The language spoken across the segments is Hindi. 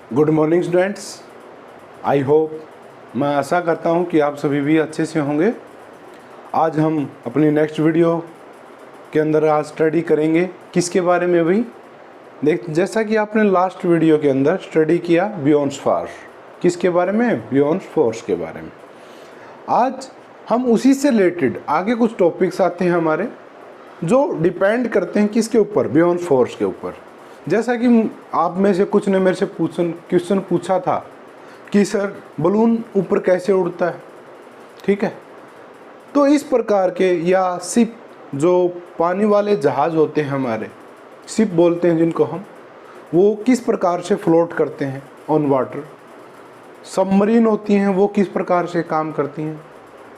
Good morning students. I hope, मैं आशा करता हूँ कि आप सभी भी अच्छे से होंगे। आज हम अपनी नेक्स्ट वीडियो के अंदर आज स्टडी करेंगे किसके बारे में भाई। जैसा कि आपने लास्ट वीडियो के अंदर स्टडी किया बियॉन्ड फोर्स, किसके बारे में? बियॉन्ड फोर्स के बारे में। आज हम उसी से रिलेटेड आगे कुछ टॉपिक्स आते हैं हमारे, जो डिपेंड करते हैं किसके ऊपर? बियॉन्ड फोर्स के ऊपर। जैसा कि आप में से कुछ ने मेरे से क्वेश्चन पूछा था कि सर बलून ऊपर कैसे उड़ता है, ठीक है। तो इस प्रकार के या शिप, जो पानी वाले जहाज़ होते हैं हमारे, शिप बोलते हैं जिनको हम, वो किस प्रकार से फ्लोट करते हैं ऑन वाटर। सबमरीन होती हैं, वो किस प्रकार से काम करती हैं,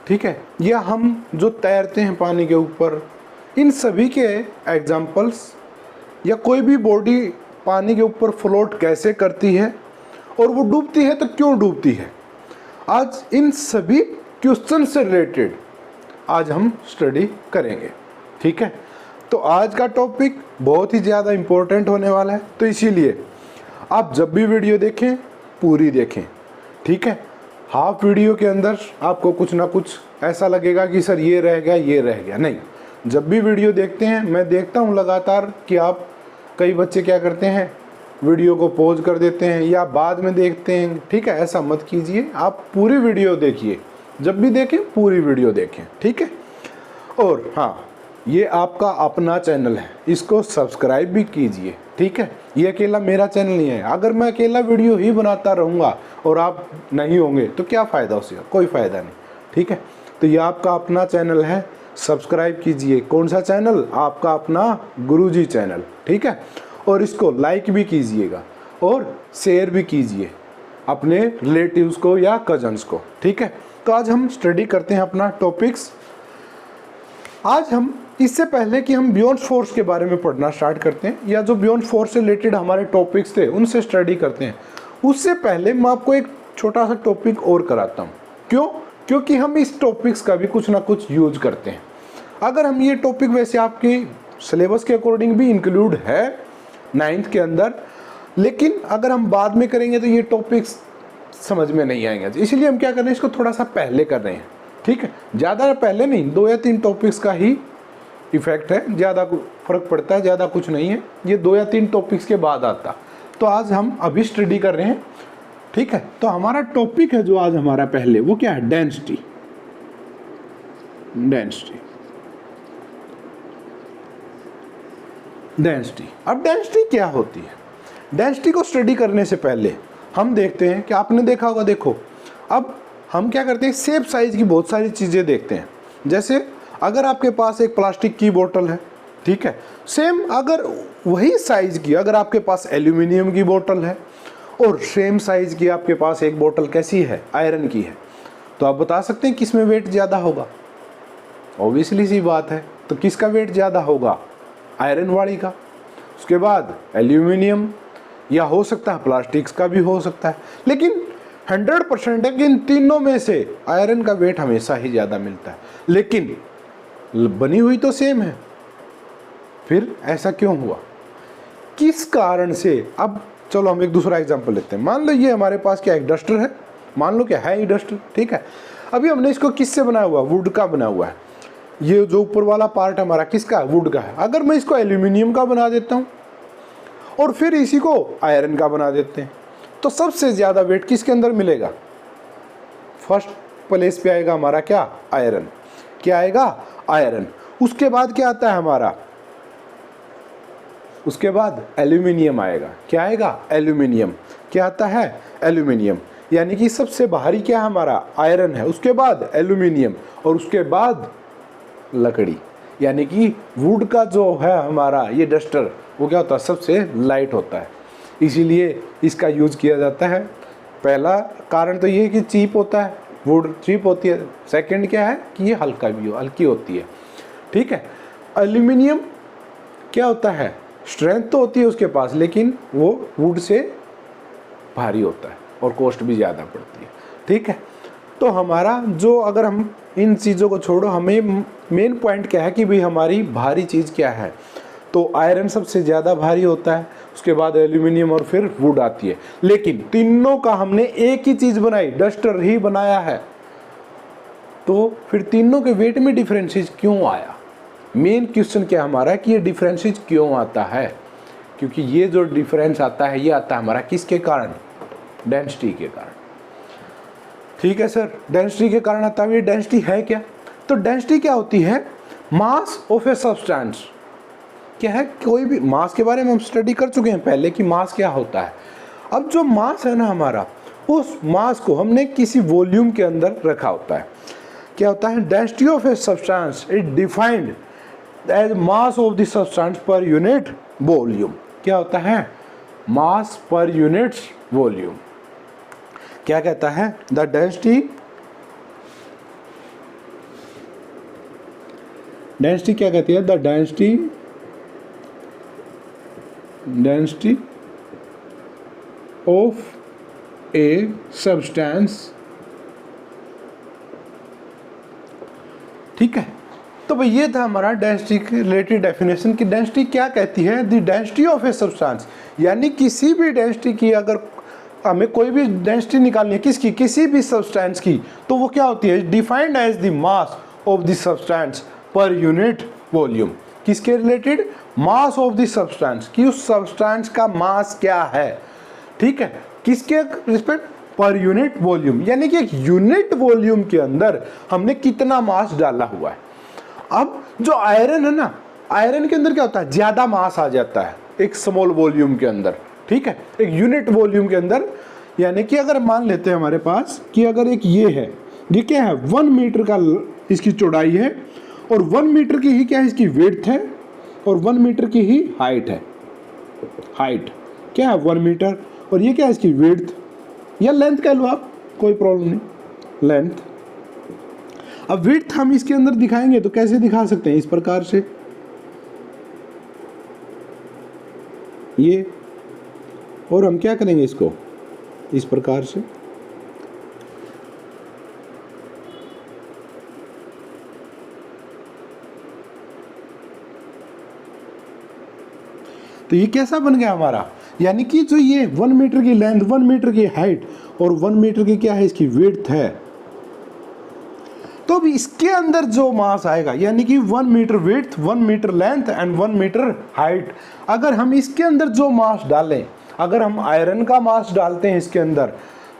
ठीक है। या हम जो तैरते हैं पानी के ऊपर, इन सभी के एग्जाम्पल्स, या कोई भी बॉडी पानी के ऊपर फ्लोट कैसे करती है और वो डूबती है तो क्यों डूबती है, आज इन सभी क्वेश्चन से रिलेटेड आज हम स्टडी करेंगे, ठीक है। तो आज का टॉपिक बहुत ही ज़्यादा इम्पोर्टेंट होने वाला है, तो इसीलिए आप जब भी वीडियो देखें पूरी देखें, ठीक है। हाफ वीडियो के अंदर आपको कुछ ना कुछ ऐसा लगेगा कि सर ये रह गया ये रह गया, नहीं। जब भी वीडियो देखते हैं, मैं देखता हूँ लगातार कि आप, कई बच्चे क्या करते हैं, वीडियो को पॉज कर देते हैं या बाद में देखते हैं, ठीक है। ऐसा मत कीजिए, आप पूरी वीडियो देखिए, जब भी देखें पूरी वीडियो देखें, ठीक है। और हाँ, ये आपका अपना चैनल है, इसको सब्सक्राइब भी कीजिए, ठीक है। ये अकेला मेरा चैनल नहीं है। अगर मैं अकेला वीडियो ही बनाता रहूँगा और आप नहीं होंगे तो क्या फ़ायदा उसका? कोई फ़ायदा नहीं, ठीक है। तो ये आपका अपना चैनल है, सब्सक्राइब कीजिए। कौन सा चैनल? आपका अपना गुरुजी चैनल, ठीक है। और इसको लाइक भी कीजिएगा और शेयर भी कीजिए अपने रिलेटिव्स को या कजन्स को, ठीक है। तो आज हम स्टडी करते हैं अपना टॉपिक्स। आज हम, इससे पहले कि हम बियॉन्ड फोर्स के बारे में पढ़ना स्टार्ट करते हैं, या जो बियॉन्ड फोर्स से रिलेटेड हमारे टॉपिक्स थे उनसे स्टडी करते हैं, उससे पहले मैं आपको एक छोटा सा टॉपिक और कराता हूँ। क्यों? क्योंकि हम इस टॉपिक्स का भी कुछ ना कुछ यूज करते हैं। अगर हम ये टॉपिक, वैसे आपकी सिलेबस के अकॉर्डिंग भी इंक्लूड है 9th के अंदर, लेकिन अगर हम बाद में करेंगे तो ये टॉपिक्स समझ में नहीं आएंगे, इसलिए हम क्या कर रहे हैं, इसको थोड़ा सा पहले कर रहे हैं, ठीक है। ज़्यादा पहले नहीं, 2 या 3 टॉपिक्स का ही इफेक्ट है, ज़्यादा फर्क पड़ता है, ज़्यादा कुछ नहीं है। ये 2 या 3 टॉपिक्स के बाद आता। तो आज हम अभी स्टडी कर रहे हैं, ठीक है। तो हमारा टॉपिक है जो आज हमारा पहले, वो क्या है? डेंसिटी। डेंसिटी डेंसिटी अब डेंसिटी क्या होती है? डेंसिटी को स्टडी करने से पहले हम देखते हैं कि आपने देखा होगा, देखो अब हम क्या करते हैं, शेप साइज की बहुत सारी चीज़ें देखते हैं। जैसे अगर आपके पास एक प्लास्टिक की बोतल है, ठीक है, सेम अगर वही साइज की अगर आपके पास एल्यूमिनियम की बोतल है, और सेम साइज की आपके पास एक बोतल कैसी है? आयरन की है, तो आप बता सकते हैं किस में वेट ज़्यादा होगा? ऑब्वियसली सी बात है, तो किसका वेट ज़्यादा होगा? आयरन वाली का। उसके बाद एल्यूमिनियम, या हो सकता है प्लास्टिक्स का भी हो सकता है, लेकिन 100% है कि इन तीनों में से आयरन का वेट हमेशा ही ज़्यादा मिलता है। लेकिन बनी हुई तो सेम है, फिर ऐसा क्यों हुआ? किस कारण से? अब चलो हम एक दूसरा एग्जांपल लेते हैं। मान लो ये हमारे पास क्या, एक डस्टर है, मान लो क्या है ये डस्टर, ठीक है। अभी हमने इसको किससे बनाया हुआ? वुड का बना हुआ है। ये जो ऊपर वाला पार्ट हमारा किसका है? वुड का है। अगर मैं इसको एल्यूमिनियम का बना देता हूँ और फिर इसी को आयरन का बना देते हैं, तो सबसे ज़्यादा वेट किसके अंदर मिलेगा? फर्स्ट प्लेस पे आएगा हमारा क्या? आयरन। क्या आएगा? आयरन। उसके बाद क्या आता है हमारा? उसके बाद एल्यूमिनियम आएगा। क्या आएगा? एल्यूमिनियम। क्या आता है? एल्यूमिनियम। यानी कि सबसे बाहरी क्या हमारा? आयरन है, उसके बाद एल्यूमिनियम, और उसके बाद लकड़ी। यानी कि वुड का जो है हमारा ये डस्टर, वो क्या होता है? सबसे लाइट होता है, इसीलिए इसका यूज किया जाता है। पहला कारण तो ये है कि चीप होता है, वुड चीप होती है। सेकंड क्या है कि ये हल्का भी हल्की होती है, ठीक है। एल्यूमिनियम क्या होता है? स्ट्रेंथ तो होती है उसके पास, लेकिन वो वुड से भारी होता है और कॉस्ट भी ज़्यादा पड़ती है, ठीक है। तो हमारा जो, अगर हम इन चीज़ों को छोड़ो, हमें मेन पॉइंट क्या है कि भाई हमारी भारी चीज़ क्या है? तो आयरन सबसे ज़्यादा भारी होता है, उसके बाद एल्यूमिनियम और फिर वुड आती है। लेकिन तीनों का हमने एक ही चीज़ बनाई, डस्टर ही बनाया है, तो फिर तीनों के वेट में डिफरेंसेस क्यों आया? मेन क्वेश्चन क्या हमारा कि ये डिफरेंसेस क्यों आता है? क्योंकि ये जो डिफरेंस आता है ये आता है हमारा किसके कारण? डेंसिटी के कारण। ठीक है सर, डेंसिटी के कारण आता है। ये डेंसिटी है क्या? तो डेंसिटी क्या होती है? Mass of a substance. क्या है? कोई भी मास के बारे में हम स्टडी कर चुके हैं पहले कि मास क्या होता है। अब जो मास है ना हमारा, उस मास को हमने किसी वॉल्यूम के अंदर रखा होता है। क्या होता है? Density of a substance is defined as mass of the substance per unit volume. क्या होता है? मास पर यूनिट वॉल्यूम। क्या कहता है? द डेंसिटी क्या कहती है? The density of a substance. ठीक है, तो भाई ये था हमारा डेंसिटी के रिलेटेड डेफिनेशन कि डेंसिटी क्या कहती है? The density of a substance, यानी किसी भी डेंसिटी की, अगर हमें कोई भी डेंसिटी निकालनी है किसकी, किसी भी सब्सटेंस की, तो वो क्या होती है? Defined as the mass of the substance per unit volume. किसके related? Mass of the substance, कि उस सब्सटेंस का मास क्या है। ठीक है, किसके रिस्पेक्ट? पर यूनिट वॉल्यूम, यानी कि एक यूनिट वॉल्यूम के अंदर हमने कितना मास डाला हुआ है। अब जो आयरन है ना, आयरन के अंदर क्या होता है? ज्यादा मास आ जाता है एक स्मॉल वॉल्यूम के अंदर। ठीक है, एक यूनिट वॉल्यूम के अंदर, यानी कि अगर मान लेते हैं हमारे पास कि अगर एक ये है, ये क्या है? 1 मीटर का इसकी चौड़ाई है, और 1 मीटर की ही क्या है? इसकी विड्थ है, और 1 मीटर की ही हाइट है। हाइट क्या है? 1 मीटर, और ये क्या है? इसकी विड्थ या लेंथ कह लो आप, कोई प्रॉब्लम नहीं, लेंथ। अब विड्थ हम इसके अंदर दिखाएंगे तो कैसे दिखा सकते हैं? इस प्रकार से, ये, और हम क्या करेंगे इसको इस प्रकार से। तो ये कैसा बन गया हमारा? यानी कि जो ये 1 मीटर की लेंथ, 1 मीटर की हाइट और 1 मीटर की क्या है? इसकी विड्थ है। तो अब इसके अंदर जो मास आएगा, यानी कि 1 metre width, 1 metre length and 1 metre height, अगर हम इसके अंदर जो मास डालें, अगर हम आयरन का मास डालते हैं इसके अंदर,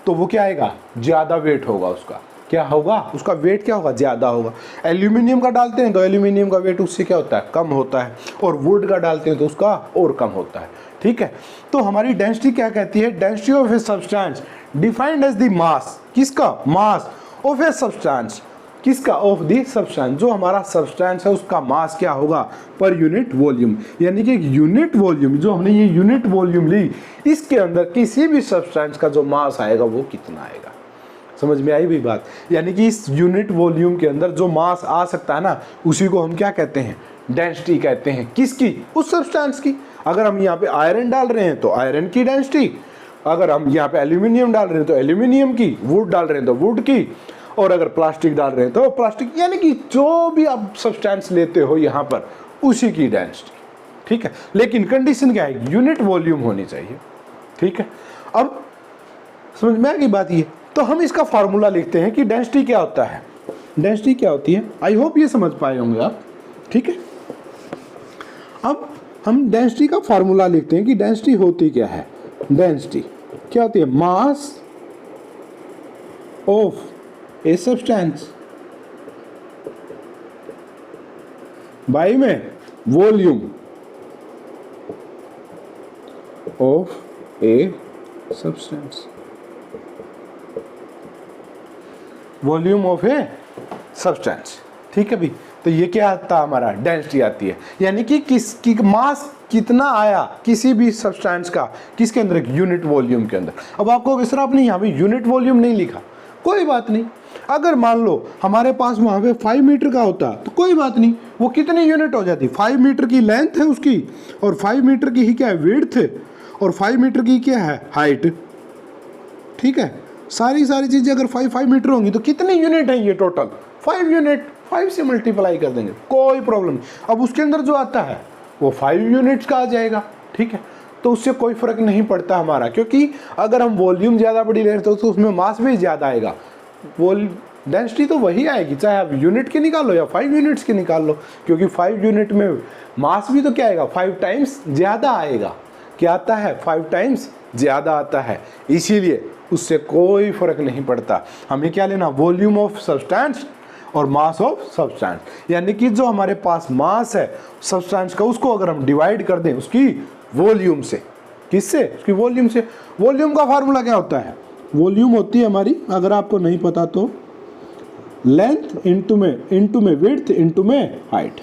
तो वो क्या आएगा? ज्यादा वेट होगा उसका। क्या होगा? उसका वेट क्या होगा? ज्यादा होगा। एल्यूमिनियम का डालते हैं तो एल्यूमिनियम का वेट उससे क्या होता है? कम होता है, और वुड का डालते हैं तो उसका और कम होता है। ठीक है, तो हमारी डेंसिटी क्या कहती है? Density of a substance defined as the mass. किसका? Mass of a substance. किसका? Of the substance. जो हमारा सब्सटेंस है उसका मास क्या होगा? पर यूनिट वॉल्यूम। यानी कि एक यूनिट वॉल्यूम, जो हमने ये यूनिट वॉल्यूम ली, इसके अंदर किसी भी सब्सटेंस का जो मास आएगा वो कितना आएगा। समझ में आई भी बात? यानी कि इस यूनिट वॉल्यूम के अंदर जो मास आ सकता है ना, उसी को हम क्या कहते हैं? डेंसिटी कहते हैं। किसकी? उस सब्सटेंस की। अगर हम यहाँ पे आयरन डाल रहे हैं तो आयरन की डेंसिटी, अगर हम यहाँ पे एल्यूमिनियम डाल रहे हैं तो एल्यूमिनियम की, वुड डाल रहे हैं तो वुड की, और अगर प्लास्टिक डाल रहे हैं तो प्लास्टिक, यानी कि जो भी आप सब्सटेंस लेते हो यहाँ पर उसी की डेंसिटी। ठीक है, लेकिन कंडीशन क्या है? यूनिट वॉल्यूम होनी चाहिए। ठीक है, अब समझ में आ गई बात ये। तो हम इसका फार्मूला लिखते हैं कि डेंसिटी क्या होता है। डेंसिटी क्या होती है? आई होप ये समझ पाए होंगे आप। ठीक है, अब हम डेंसिटी का फार्मूला लिखते हैं कि डेंसिटी होती क्या है। डेंसिटी क्या होती है? Mass of a substance by में volume of a substance. Volume of a substance. ठीक है भाई, तो ये क्या आता है? हमारा डेंसिटी आती है। यानी कि किसकी मास कितना आया किसी भी सब्सटेंस का, किसके अंदर? एक यूनिट वॉल्यूम के अंदर। अब आपको इस तरह आपने यहाँ पे यूनिट वॉल्यूम नहीं लिखा, कोई बात नहीं। अगर मान लो हमारे पास वहाँ पे 5 मीटर का होता तो कोई बात नहीं, वो कितनी यूनिट हो जाती? 5 मीटर की लेंथ है उसकी, और 5 मीटर की ही क्या है? विड्थ है, और 5 मीटर की क्या है? हाइट। ठीक है, सारी चीजें अगर 5 मीटर होंगी तो कितनी यूनिट है ये? Total 5 unit. 5 से मल्टीप्लाई कर देंगे, कोई प्रॉब्लम नहीं। अब उसके अंदर जो आता है वो 5 यूनिट्स का आ जाएगा, ठीक है। तो उससे कोई फर्क नहीं पड़ता हमारा, क्योंकि अगर हम वॉल्यूम ज़्यादा बड़ी ले रहे तो उसमें मास भी ज़्यादा आएगा, वो डेंसिटी तो वही आएगी, चाहे आप यूनिट के निकालो या 5 यूनिट्स के निकाल लो, क्योंकि 5 यूनिट में मास भी तो क्या आएगा, 5 टाइम्स ज़्यादा आएगा। क्या आता है, 5 टाइम्स ज़्यादा आता है, इसीलिए उससे कोई फर्क नहीं पड़ता। हमें क्या लेना, वॉल्यूम ऑफ सब्सटेंस और मास ऑफ सब्सटेंस, यानी कि जो हमारे पास मास है सब्सटेंस का, उसको अगर हम डिवाइड कर दें उसकी वॉल्यूम से, किससे, उसकी वॉल्यूम से। वॉल्यूम का फार्मूला क्या होता है, वॉल्यूम होती है हमारी, अगर आपको नहीं पता तो, लेंथ इंटू में विड्थ इंटू में हाइट,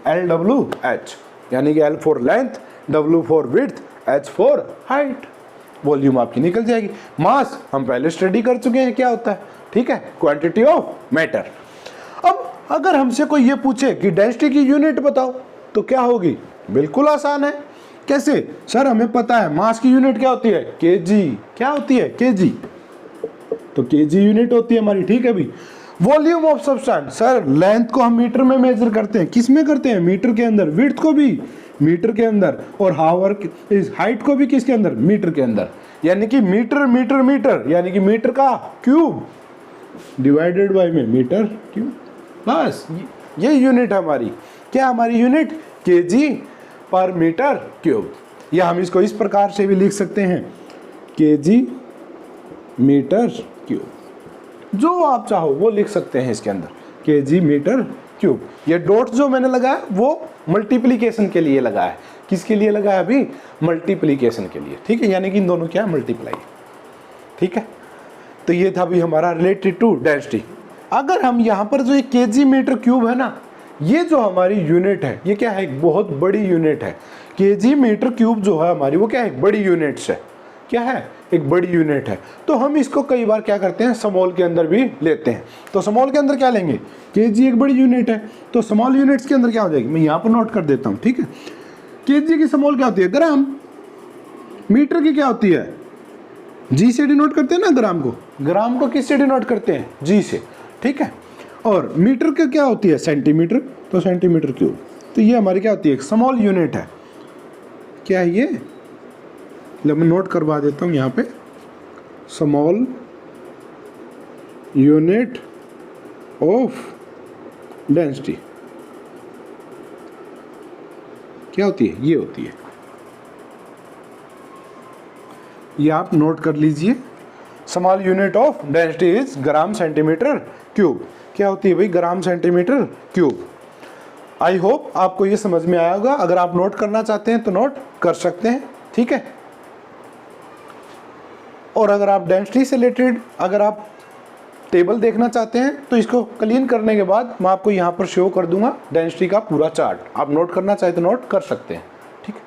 LWH, यानी कि L for length, W for width, H for height. Volume आपकी निकल जाएगी। मास हम पहले स्टडी कर चुके हैं क्या होता है, ठीक है, क्वांटिटी ऑफ मैटर। अब अगर हमसे कोई ये पूछे कि डेंसिटी की यूनिट बताओ तो क्या होगी, बिल्कुल आसान है। कैसे सर, हमें पता है मास की यूनिट क्या होती है, केजी। क्या होती है, केजी, तो केजी यूनिट होती है हमारी, ठीक है भाई। Volume of substance, sir length को हम मीटर में मेजर करते हैं, किस में करते हैं, मीटर के अंदर, विड्थ को भी मीटर के अंदर, और हावर हाइट को भी किसके अंदर, मीटर के अंदर, यानी कि मीटर मीटर मीटर, यानी कि मीटर का क्यूब डिवाइडेड बाय में मीटर क्यूब, बस ये यूनिट हमारी, क्या हमारी यूनिट, केजी पर मीटर क्यूब। या हम इसको इस प्रकार से भी लिख सकते हैं, केजी मीटर क्यूब, जो आप चाहो वो लिख सकते हैं इसके अंदर, केजी मीटर क्यूब। ये डॉट जो मैंने लगाया वो मल्टीप्लिकेशन के लिए लगा है, किसके लिए लगा है अभी, मल्टीप्लिकेशन के लिए, ठीक है, यानी कि इन दोनों क्या मल्टीप्लाई, ठीक है। तो ये था भी हमारा रिलेटेड टू डेंसिटी। अगर हम यहाँ पर जो ये केजी मीटर क्यूब है ना, ये जो हमारी यूनिट है, ये क्या है, एक बहुत बड़ी यूनिट है। केजी मीटर क्यूब जो है हमारी, वो क्या है, एक बड़ी यूनिट्स है, क्या है, एक बड़ी यूनिट है। तो हम इसको कई बार क्या करते हैं, स्मॉल के अंदर भी लेते हैं। तो स्मॉल के अंदर क्या लेंगे, केजी एक बड़ी यूनिट है, तो स्मॉल यूनिट्स के अंदर क्या हो जाएगी, मैं यहाँ पर नोट कर देता हूँ, ठीक है। केजी की स्मॉल क्या होती है, ग्राम। मीटर की क्या होती है, जी से डिनोट करते हैं ना ग्राम को, ग्राम को किस से डिनोट करते हैं, जी से, ठीक है। और मीटर की क्या होती है, सेंटीमीटर, तो सेंटीमीटर क्यूब। तो ये हमारी क्या होती है, एक स्मॉल यूनिट है। क्या है ये, मैं नोट करवा देता हूँ यहाँ पे, स्मॉल यूनिट ऑफ डेंसिटी क्या होती है, ये होती है, ये आप नोट कर लीजिए। Small unit of density is gram centimetre cube. क्या होती है भाई, gram centimetre cube. I hope आपको ये समझ में आया होगा। अगर आप नोट करना चाहते हैं तो नोट कर सकते हैं, ठीक है। और अगर आप डेंसिटी से रिलेटेड अगर आप टेबल देखना चाहते हैं तो इसको क्लीन करने के बाद मैं आपको यहाँ पर शो कर दूंगा डेंसिटी का पूरा चार्ट। आप नोट करना चाहे तो नोट कर सकते हैं, ठीक है।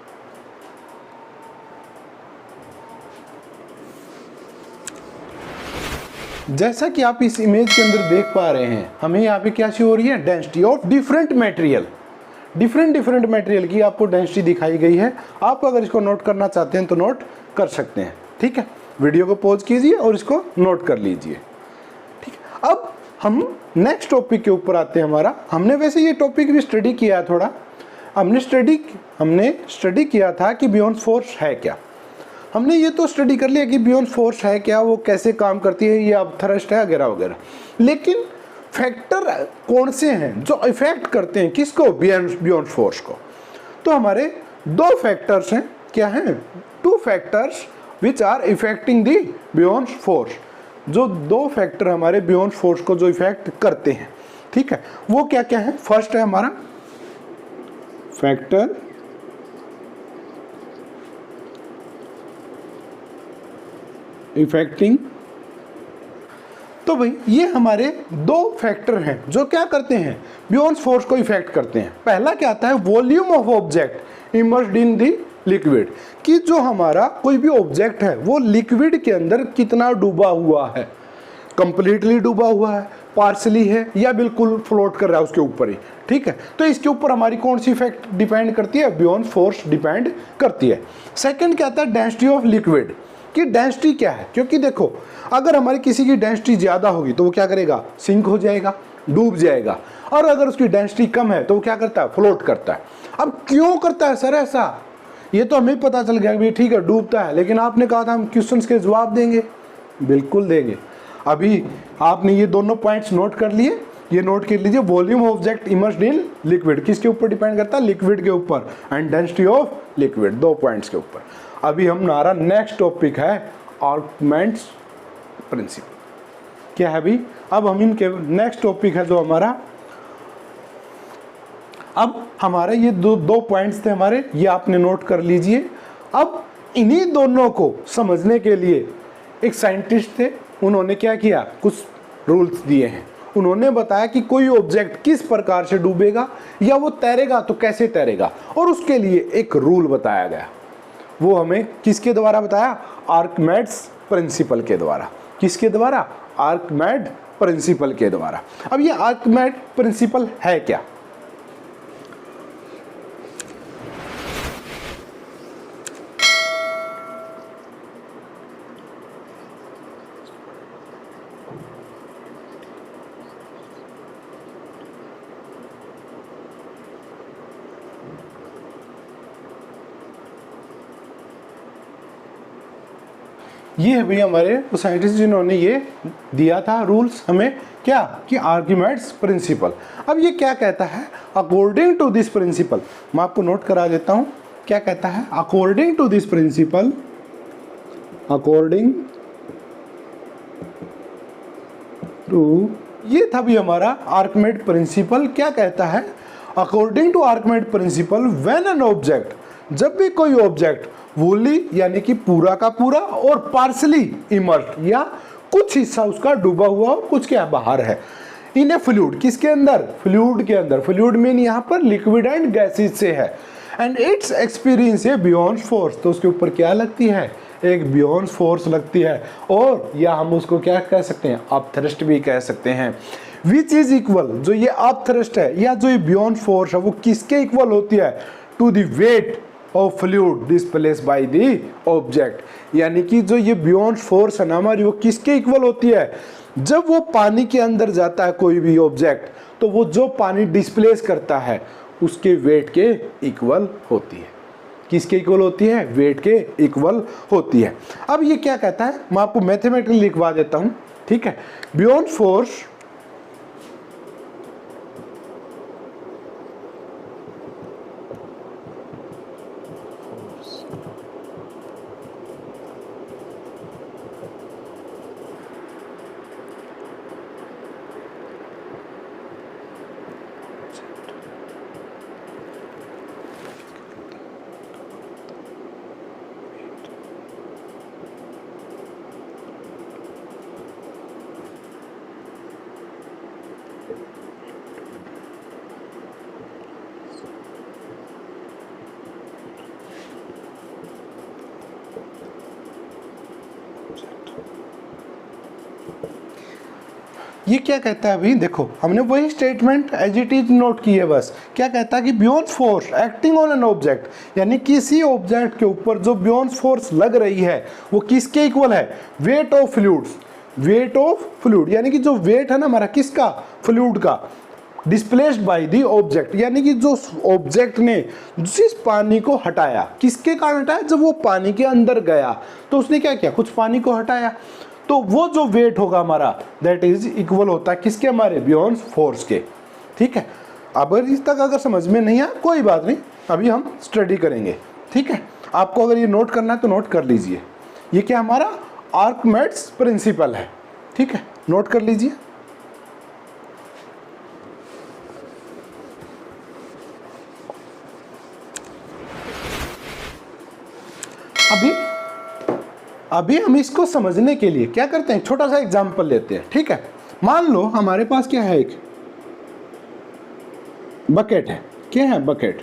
जैसा कि आप इस इमेज के अंदर देख पा रहे हैं, हमें यहाँ पे क्या शो हो रही है, density of different material. Different material की आपको डेंसिटी दिखाई गई है। आप अगर इसको नोट करना चाहते हैं तो नोट कर सकते हैं, ठीक है। वीडियो को पॉज कीजिए और इसको नोट कर लीजिए, ठीक है। अब हम नेक्स्ट टॉपिक के ऊपर आते हैं। हमारा हमने वैसे ये टॉपिक भी स्टडी किया है थोड़ा, हमने स्टडी किया था कि बियॉन्ड फोर्स है क्या। हमने ये तो स्टडी कर लिया कि बियॉन्ड फोर्स है क्या, वो कैसे काम करती है, ये अब थ्रस्ट है वगैरह वगैरह। लेकिन फैक्टर कौन से हैं जो इफेक्ट करते हैं किसको, बियॉन्ड फोर्स को। तो हमारे दो फैक्टर्स हैं, क्या हैं, two factors which are effecting the beyond force. जो दो फैक्टर हमारे बियॉन्ड फोर्स को जो इफेक्ट करते हैं, ठीक है, वो क्या क्या है। फर्स्ट है हमारा फैक्टर इफेक्टिंग। तो भाई ये हमारे दो फैक्टर हैं जो क्या करते हैं, बियॉन्ड फोर्स को इफेक्ट करते हैं। पहला क्या आता है, volume of object immersed in the liquid, कि जो हमारा कोई भी ऑब्जेक्ट है वो लिक्विड के अंदर कितना डूबा हुआ है, कंप्लीटली डूबा हुआ है, पार्शली है, या बिल्कुल फ्लोट कर रहा है उसके ऊपर ही, ठीक है। तो इसके ऊपर हमारी कौन सी इफेक्ट डिपेंड करती है, बियॉन्ड फोर्स डिपेंड करती है। सेकंड क्या आता है, डेंसिटी ऑफ लिक्विड, कि डेंसिटी क्या है। क्योंकि देखो अगर हमारी किसी की डेंसिटी ज़्यादा होगी तो वो क्या करेगा, सिंक हो जाएगा, डूब जाएगा। और अगर उसकी डेंसिटी कम है तो वो क्या करता है, फ्लोट करता है। अब क्यों करता है सर ऐसा, ये तो हमें पता चल गया कि ठीक है डूबता है, लेकिन आपने कहा था हम क्वेश्चंस के जवाब देंगे, बिल्कुल देंगे। अभी आपने ये दोनों पॉइंट्स नोट कर लिए, ये नोट कर लीजिए, volume object immersed in liquid किसके ऊपर डिपेंड करता है, लिक्विड के ऊपर, and density of liquid, 2 points के ऊपर। अभी हमारा नेक्स्ट टॉपिक है आर्किमेड्स प्रिंसिपल। क्या है अभी, अब हम इनके नेक्स्ट टॉपिक है जो हमारा, अब हमारे ये दो पॉइंट्स थे हमारे, ये आपने नोट कर लीजिए। अब इन्हीं दोनों को समझने के लिए एक साइंटिस्ट थे, उन्होंने क्या किया, कुछ रूल्स दिए हैं। उन्होंने बताया कि कोई ऑब्जेक्ट किस प्रकार से डूबेगा या वो तैरेगा तो कैसे तैरेगा, और उसके लिए एक रूल बताया गया। वो हमें किसके द्वारा बताया, आर्किमेड्स प्रिंसिपल के द्वारा। किसके द्वारा, आर्किमेड प्रिंसिपल के द्वारा। अब ये आर्किमेड प्रिंसिपल है क्या, ये है भैया हमारे साइंटिस्ट जिन्होंने ये दिया था रूल्स हमें, क्या कि आर्किमेड्स प्रिंसिपल। अब ये क्या कहता है, अकॉर्डिंग टू दिस प्रिंसिपल, मैं आपको नोट करा देता हूं क्या कहता है, according to this principle, according to, ये था भी हमारा आर्किमेड प्रिंसिपल। क्या कहता है, according to Archimedes principle when an object, जब भी कोई ऑब्जेक्ट वुली यानी कि पूरा का पूरा और पार्शली इमर्स्ड या कुछ हिस्सा उसका डूबा हुआ और कुछ क्या बाहर है, इन ए फ्लूइड, किसके अंदर, फ्लूइड के अंदर, फ्लूइड मीन यहाँ पर लिक्विड एंड गैसेज से है, and it's experience A beyond force, तो उसके ऊपर क्या लगती है, एक बियॉन्ड फोर्स लगती है, और या हम उसको क्या कह सकते हैं, अपथ्रस्ट भी कह सकते हैं। विच इज इक्वल, जो ये अपथ्रस्ट है या जो ये बियॉन्ड फोर्स है वो किसके इक्वल होती है, to the weight of fluid displace by the object, यानी कि जो ये बियॉन्ड फोर्स है ना हमारी, वो किसके इक्वल होती है, जब वो पानी के अंदर जाता है कोई भी ऑब्जेक्ट, तो वो जो पानी डिस्प्लेस करता है उसके वेट के इक्वल होती है। किसके इक्वल होती है, वेट के इक्वल होती है। अब ये क्या कहता है, मैं आपको मैथमेटिकली लिखवा देता हूं, ठीक है। बियॉन्ड फोर्स ये क्या कहता है, अभी देखो हमने वही statement as it is note की है, बस क्या कहता है कि beyond force acting on an object, यानी किसी ऑब्जेक्ट के ऊपर जो बियॉन्ड फोर्स लग रही है वो किसके इक्वल है, weight of fluids, wait of fluid, यानी कि जो वेट है ना हमारा किसका, फ्लूइड का, डिस्प्लेस्ड बाय द ऑब्जेक्ट, यानी कि जो ऑब्जेक्ट ने जिस पानी को हटाया, किसके कारण हटाया, जब वो पानी के अंदर गया तो उसने क्या किया, कुछ पानी को हटाया, तो वो जो वेट होगा हमारा दैट इज इक्वल होता है किसके, हमारे बियॉन्ड फोर्स के। ठीक है, अब इस तक अगर समझ में नहीं आया कोई बात नहीं, अभी हम स्टडी करेंगे। ठीक है, आपको अगर ये नोट करना है तो नोट कर लीजिए, ये क्या हमारा आर्किमेड्स प्रिंसिपल है। ठीक है, नोट कर लीजिए। अभी हम इसको समझने के लिए क्या करते हैं, छोटा सा एग्जांपल लेते हैं। ठीक है, मान लो हमारे पास क्या है, एक बकेट है, क्या है, बकेट,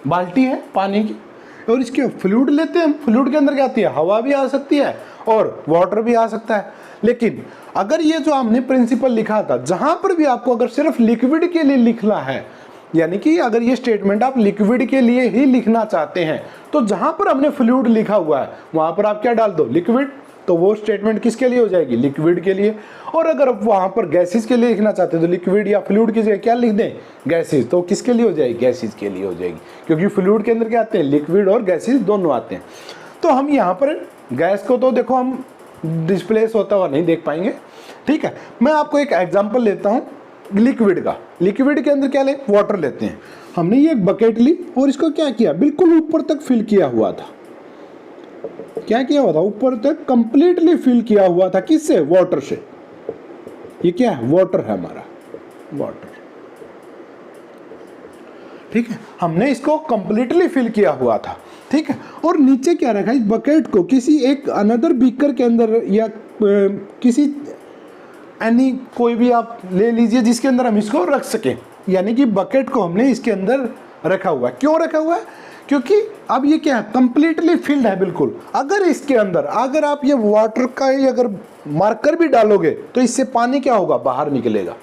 बाल्टी है पानी की, और इसके फ्लूइड लेते हैं, फ्लूइड के अंदर क्या आती है, हवा भी आ सकती है और वाटर भी आ सकता है। लेकिन अगर ये जो हमने प्रिंसिपल लिखा था, जहां पर भी आपको अगर सिर्फ लिक्विड के लिए लिखना है, यानी कि अगर ये स्टेटमेंट आप लिक्विड के लिए ही लिखना चाहते हैं, तो जहां पर हमने फ्लूइड लिखा हुआ है वहां पर आप क्या डाल दो, लिक्विड, तो वो स्टेटमेंट किसके लिए हो जाएगी, लिक्विड के लिए। और अगर आप वहां पर गैसेस के लिए लिखना चाहते हैं तो लिक्विड या फ्लूइड की जगह क्या लिख दें, गैसेस, तो किसके लिए हो जाएगी, गैसेस के लिए हो जाएगी, क्योंकि फ्लूइड के अंदर क्या आते हैं, लिक्विड और गैसेस दोनों आते हैं। तो हम यहाँ पर गैस को तो देखो हम डिस्प्लेस होता हुआ नहीं देख पाएंगे, ठीक है। मैं आपको एक एग्जांपल लेता हूँ लिक्विड का। लिक्विड के अंदर क्या ले, वाटर लेते हैं। हमने ये एक बकेट ली और इसको क्या किया, बिल्कुल ऊपर तक फिल किया हुआ था। क्या किया हुआ था, ऊपर तक कंप्लीटली फिल किया हुआ था। किससे, वाटर से। ये क्या है, वाटर है हमारा, वाटर, ठीक है। हमने इसको कंप्लीटली फिल किया हुआ था, ठीक है। और नीचे क्या रखा, इस बकेट को किसी एक अनदर बीकर के अंदर या किसी एनी कोई भी आप ले लीजिए जिसके अंदर हम इसको रख सकें, यानी कि बकेट को हमने इसके अंदर रखा हुआ है। क्यों रखा हुआ है, क्योंकि अब ये क्या है, कंप्लीटली फिल्ड है बिल्कुल। अगर इसके अंदर अगर आप ये वाटर का ही अगर मार्कर भी डालोगे तो इससे पानी क्या होगा, बाहर निकलेगा।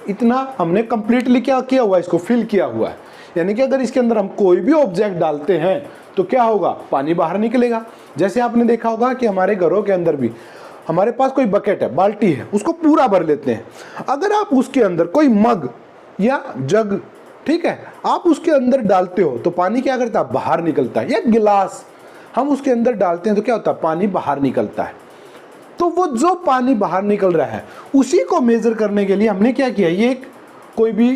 इतना हमने कंप्लीटली क्या किया हुआ है, इसको फिल किया हुआ है। यानी कि अगर इसके अंदर हम कोई भी ऑब्जेक्ट डालते हैं तो क्या होगा, पानी बाहर निकलेगा। जैसे आपने देखा होगा कि हमारे घरों के अंदर भी हमारे पास कोई बकेट है, बाल्टी है, उसको पूरा भर लेते हैं। अगर आप उसके अंदर कोई मग या जग, ठीक है, आप उसके अंदर डालते हो तो पानी क्या करता है, बाहर निकलता है। या गिलास हम उसके अंदर डालते हैं तो क्या होता है, पानी बाहर निकलता है। तो वो जो पानी बाहर निकल रहा है उसी को मेजर करने के लिए हमने क्या किया, ये एक कोई भी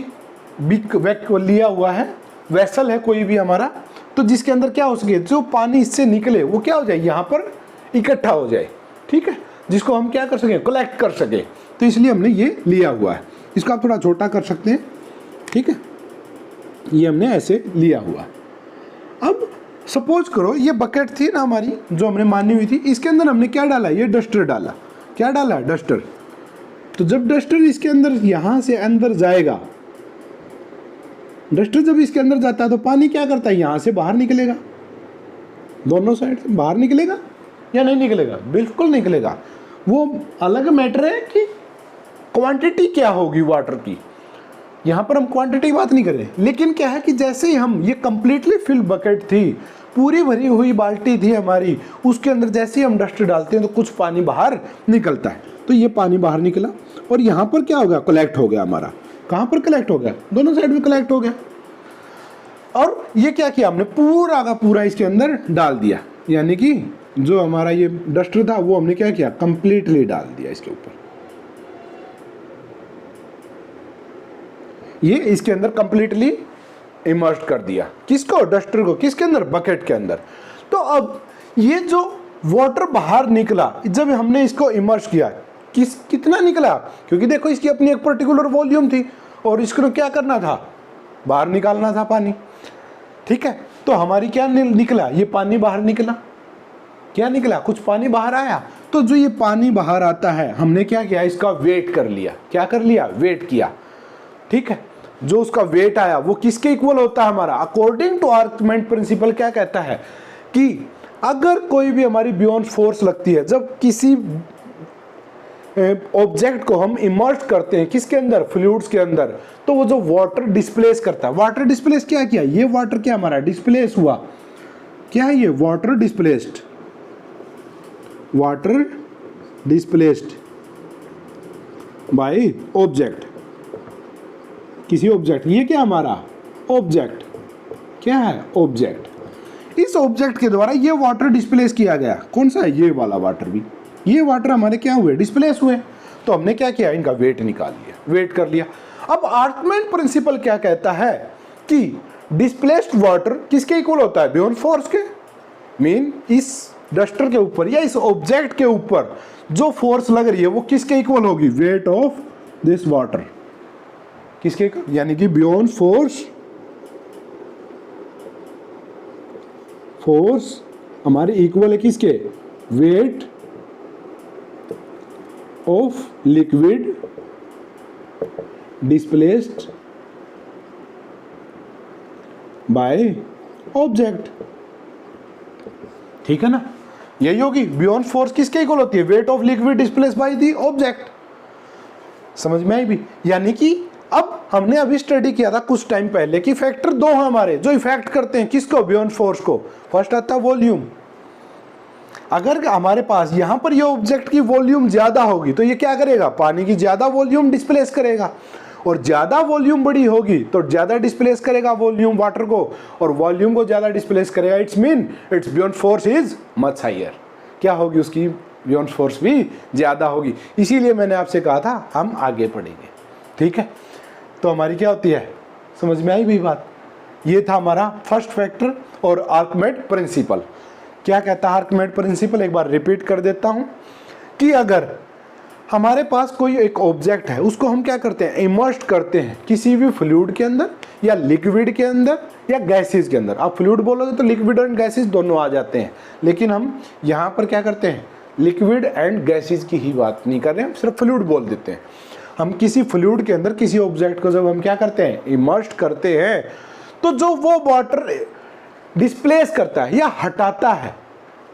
बिग लिया हुआ है, वेसल है कोई भी हमारा, तो जिसके अंदर क्या हो सके, जो पानी इससे निकले वो क्या हो जाए, यहाँ पर इकट्ठा हो जाए, ठीक है, जिसको हम क्या कर सकें, कलेक्ट कर सके। तो इसलिए हमने ये लिया हुआ है। इसको आप थोड़ा छोटा कर सकते हैं, ठीक है, ये हमने ऐसे लिया हुआ। अब सपोज करो ये बकेट थी ना हमारी जो हमने मानी हुई थी, इसके अंदर हमने क्या डाला, ये डस्टर डाला। क्या डाला, डस्टर। तो जब डस्टर इसके अंदर यहां से अंदर जाएगा, डस्टर जब इसके अंदर जाता है तो पानी क्या करता है, यहां से बाहर निकलेगा, दोनों साइड से बाहर निकलेगा या नहीं निकलेगा, बिल्कुल निकलेगा। वो अलग मैटर है कि क्वांटिटी क्या होगी वाटर की, यहाँ पर हम क्वांटिटी की बात नहीं करें। लेकिन क्या है कि जैसे ही हम ये कंप्लीटली फिल बकेट थी, पूरी भरी हुई बाल्टी थी हमारी, उसके अंदर जैसे ही हम डस्ट डालते हैं तो कुछ पानी बाहर निकलता है। तो ये पानी बाहर निकला और यहाँ पर क्या हो गया, कलेक्ट हो गया हमारा। कहाँ पर कलेक्ट हो गया, दोनों साइड में कलेक्ट हो गया। और ये क्या किया हमने, पूरा का पूरा इसके अंदर डाल दिया। यानी कि जो हमारा ये डस्टर था वो हमने क्या किया, कंप्लीटली डाल दिया इसके ऊपर। ये इसके अंदर कंप्लीटली इमर्ज कर दिया। किसको, डस्टर को। किसके अंदर, बकेट के अंदर। तो अब ये जो वाटर बाहर निकला जब हमने इसको इमर्ज किया, कितना निकला, क्योंकि देखो इसकी अपनी एक पर्टिकुलर वॉल्यूम थी और इसको क्या करना था, बाहर निकालना था पानी, ठीक है। तो हमारी क्या निकला, ये पानी बाहर निकला। क्या निकला, कुछ पानी बाहर आया। तो जो ये पानी बाहर आता है हमने क्या किया, इसका वेट कर लिया। क्या कर लिया, वेट किया, ठीक है। जो उसका वेट आया वो किसके इक्वल होता है हमारा, अकॉर्डिंग टू आर्गुमेंट प्रिंसिपल क्या कहता है कि अगर कोई भी हमारी बियॉन्ड फोर्स लगती है, जब किसी ऑब्जेक्ट को हम इमर्ज करते हैं किसके अंदर, फ्लूइड्स के अंदर, तो वो जो वाटर डिस्प्लेस करता है, वाटर डिस्प्लेस क्या किया, ये वाटर क्या हमारा डिस्प्लेस हुआ। क्या है ये, water displaced, water displaced by object, किसी ऑब्जेक्ट। ये क्या हमारा ऑब्जेक्ट, क्या है ऑब्जेक्ट। इस ऑब्जेक्ट के द्वारा ये वाटर डिस्प्लेस किया गया। कौन सा है, ये वाला वाटर भी। ये वाटर हमारे क्या हुए, डिस्प्लेस हुए। तो हमने क्या किया, इनका वेट निकाल लिया, वेट कर लिया। अब आर्गुमेंट प्रिंसिपल क्या कहता है कि डिस्प्लेस्ड वाटर किसके इक्वल होता है, बियॉन्ड फोर्स के। मीन इस डस्टर के ऊपर या इस ऑब्जेक्ट के ऊपर जो फोर्स लग रही है वो किसके इक्वल होगी, वेट ऑफ दिस वाटर। किसके, यानी कि बियॉन्ड फोर्स, फोर्स हमारे इक्वल है किसके, weight of liquid displaced by object. ठीक है ना, यही होगी। बियॉन्ड फोर्स किसके इक्वल होती है, weight of liquid displaced by the object. समझ में आई भी। यानी कि अब हमने अभी स्टडी किया था कुछ टाइम पहले कि फैक्टर दो हैं हमारे जो इफेक्ट करते हैं किसको, बियॉन्ड फोर्स को। फर्स्ट आता है वॉल्यूम, अगर हमारे पास यहाँ पर ये ऑब्जेक्ट की वॉल्यूम ज़्यादा होगी तो ये क्या करेगा, पानी की ज़्यादा वॉल्यूम डिस्प्लेस करेगा, और ज़्यादा वॉल्यूम बड़ी होगी तो ज़्यादा डिस्प्लेस करेगा वॉल्यूम वाटर को, और वॉल्यूम को ज़्यादा डिस्प्लेस करेगा, it's mean it's beyond force is much higher. क्या होगी उसकी बियॉन्ड फोर्स भी ज़्यादा होगी। इसीलिए मैंने आपसे कहा था हम आगे पढ़ेंगे, ठीक है। तो हमारी क्या होती है, समझ में आई भी बात। ये था हमारा फर्स्ट फैक्टर और आर्किमेड प्रिंसिपल। क्या कहता है आर्किमेड प्रिंसिपल, एक बार रिपीट कर देता हूँ कि अगर हमारे पास कोई एक ऑब्जेक्ट है, उसको हम क्या करते हैं, इमर्स्ड करते हैं किसी भी फ्लूइड के अंदर या लिक्विड के अंदर या गैसेस के अंदर। आप फ्लूइड बोलोगे तो लिक्विड एंड गैसेस दोनों आ जाते हैं, लेकिन हम यहाँ पर क्या करते हैं, लिक्विड एंड गैसेस की ही बात नहीं कर रहे हैं, हम सिर्फ फ्लूइड बोल देते हैं। हम किसी फ्लूइड के अंदर किसी ऑब्जेक्ट को जब हम क्या करते हैं, इमर्स्ड करते हैं, तो जो वो वाटर डिस्प्लेस करता है या हटाता है,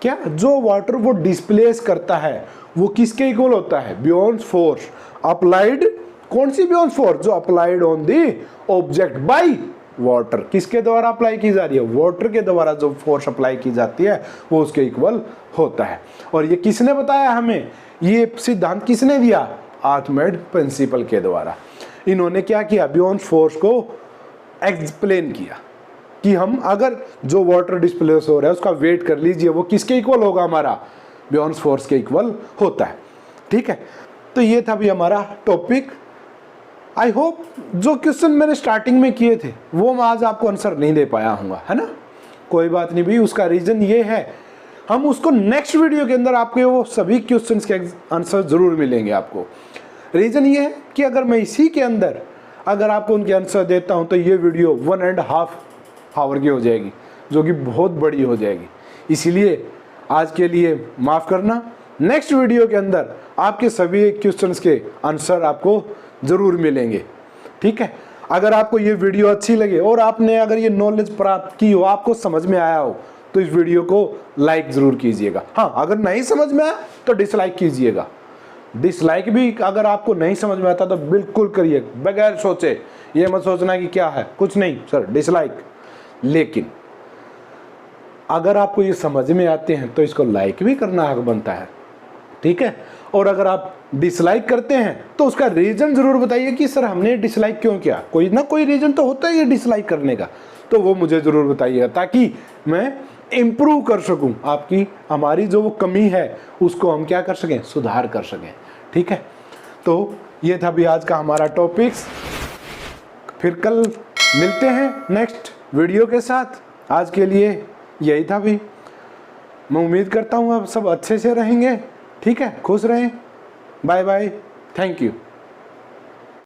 क्या जो वाटर वो डिस्प्लेस करता है वो किसके इक्वल होता है, बियॉन्ड फोर्स अप्लाइड। कौन सी बियॉन्ड फोर्स, जो applied on the object by water. किसके द्वारा अप्लाई की जा रही है, वाटर के द्वारा जो फोर्स अप्लाई की जाती है वो उसके इक्वल होता है। और ये किसने बताया हमें, ये सिद्धांत किसने दिया, आर्किमेड प्रिंसिपल के द्वारा। इन्होंने क्या किया, बियॉन्ड फोर्स को एक्सप्लेन किया कि हम अगर जो वाटर डिस्प्लेस हो रहा है उसका वेट कर लीजिए, वो किसके इक्वल होगा, हमारा बियॉन्ड फोर्स के इक्वल होता है, ठीक है। तो ये था भी हमारा टॉपिक। आई होप जो क्वेश्चन मैंने स्टार्टिंग में किए थे वो मैं आज आपको आंसर नहीं दे पाया हूँगा, है ना, कोई बात नहीं भाई, उसका रीज़न ये है, हम उसको नेक्स्ट वीडियो के अंदर आपके वो सभी क्वेश्चंस के आंसर ज़रूर मिलेंगे आपको। रीज़न ये है कि अगर मैं इसी के अंदर अगर आपको उनके आंसर देता हूँ तो ये वीडियो 1.5 आवर की हो जाएगी, जो कि बहुत बड़ी हो जाएगी। इसीलिए आज के लिए माफ़ करना, नेक्स्ट वीडियो के अंदर आपके सभी क्वेश्चंस के आंसर आपको ज़रूर मिलेंगे, ठीक है। अगर आपको ये वीडियो अच्छी लगे और आपने अगर ये नॉलेज प्राप्त की हो, आपको समझ में आया हो, तो इस वीडियो को लाइक ज़रूर कीजिएगा। हाँ, अगर नहीं समझ में आया तो डिसलाइक कीजिएगा। डिसलाइक भी अगर आपको नहीं समझ में आता तो बिल्कुल करिए, बगैर सोचे। ये मत सोचना कि क्या है, कुछ नहीं सर, डिसलाइक। लेकिन अगर आपको ये समझ में आते हैं तो इसको लाइक भी करना हक बनता है, ठीक है। और अगर आप डिसलाइक करते हैं तो उसका रीज़न ज़रूर बताइए कि सर हमने डिसलाइक क्यों किया। कोई ना कोई रीज़न तो होता है ये डिसलाइक करने का, तो वो मुझे ज़रूर बताइएगा ताकि मैं इम्प्रूव कर सकूं। आपकी हमारी जो वो कमी है उसको हम क्या कर सकें, सुधार कर सकें, ठीक है। तो ये था भी आज का हमारा टॉपिक्स। फिर कल मिलते हैं नेक्स्ट वीडियो के साथ। आज के लिए यही था भी। मैं उम्मीद करता हूँ आप सब अच्छे से रहेंगे, ठीक है, खुश रहें। Bye bye, thank you.